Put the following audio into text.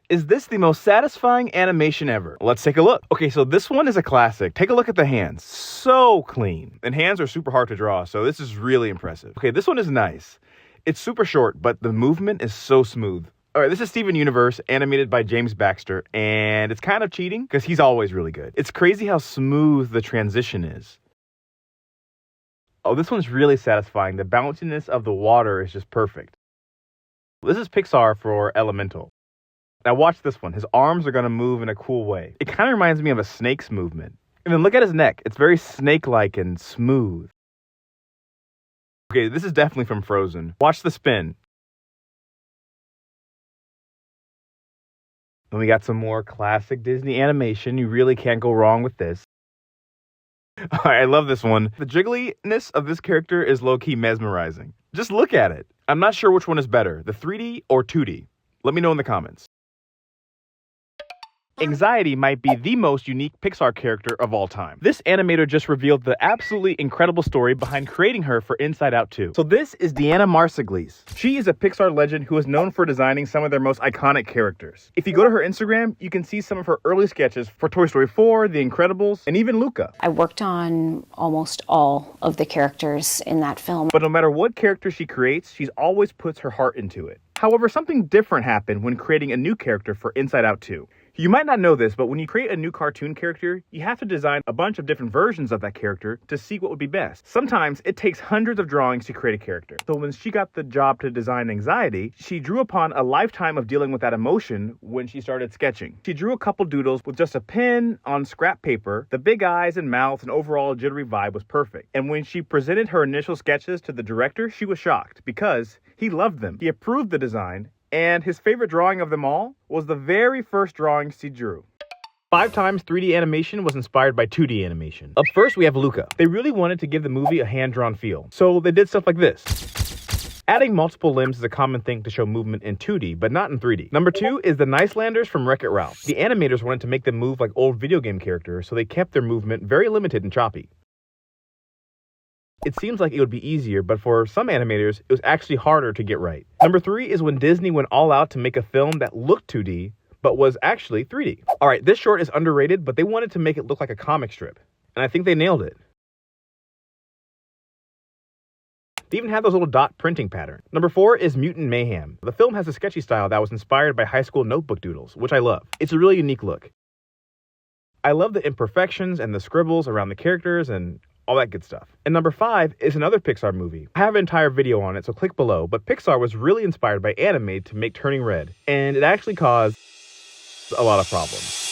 Is this the most satisfying animation ever? Let's take a look. Okay, so this one is a classic. Take a look at the hands. So clean. And hands are super hard to draw, so this is really impressive. Okay, this one is nice. It's super short, but the movement is so smooth. All right, this is Steven Universe, animated by James Baxter, and it's kind of cheating because he's always really good. It's crazy how smooth the transition is. Oh, this one's really satisfying. The bounciness of the water is just perfect. This is Pixar for Elemental. Now watch this one. His arms are going to move in a cool way. It kind of reminds me of a snake's movement. And then look at his neck. It's very snake-like and smooth. Okay, this is definitely from Frozen. Watch the spin. Then we got some more classic Disney animation. You really can't go wrong with this. All right, I love this one. The jiggliness of this character is low-key mesmerizing. Just look at it. I'm not sure which one is better, the 3D or 2D. Let me know in the comments. Anxiety might be the most unique Pixar character of all time. This animator just revealed the absolutely incredible story behind creating her for Inside Out 2. So this is Diana Marseglis. She is a Pixar legend who is known for designing some of their most iconic characters. If you go to her Instagram, you can see some of her early sketches for Toy Story 4, The Incredibles, and even Luca. I worked on almost all of the characters in that film. But no matter what character she creates, she always puts her heart into it. However, something different happened when creating a new character for Inside Out 2. You might not know this, but when you create a new cartoon character, you have to design a bunch of different versions of that character to see what would be best. Sometimes it takes hundreds of drawings to create a character. So when she got the job to design anxiety, she drew upon a lifetime of dealing with that emotion when she started sketching. She drew a couple doodles with just a pen on scrap paper. The big eyes and mouth and overall jittery vibe was perfect. And when she presented her initial sketches to the director, she was shocked because he loved them. He approved the design. And his favorite drawing of them all was the very first drawing she drew. 5x 3D animation was inspired by 2D animation. Up first, we have Luca. They really wanted to give the movie a hand-drawn feel, so they did stuff like this. Adding multiple limbs is a common thing to show movement in 2D, but not in 3D. Number 2 is the Nicelanders from Wreck-It Ralph. The animators wanted to make them move like old video game characters, so they kept their movement very limited and choppy. It seems like it would be easier, but for some animators, it was actually harder to get right. Number 3 is when Disney went all out to make a film that looked 2D, but was actually 3D. Alright, this short is underrated, but they wanted to make it look like a comic strip. And I think they nailed it. They even had those little dot printing pattern. Number 4 is Mutant Mayhem. The film has a sketchy style that was inspired by high school notebook doodles, which I love. It's a really unique look. I love the imperfections and the scribbles around the characters and all that good stuff. And number 5 is another Pixar movie. I have an entire video on it, so click below, but Pixar was really inspired by anime to make Turning Red, and it actually caused a lot of problems.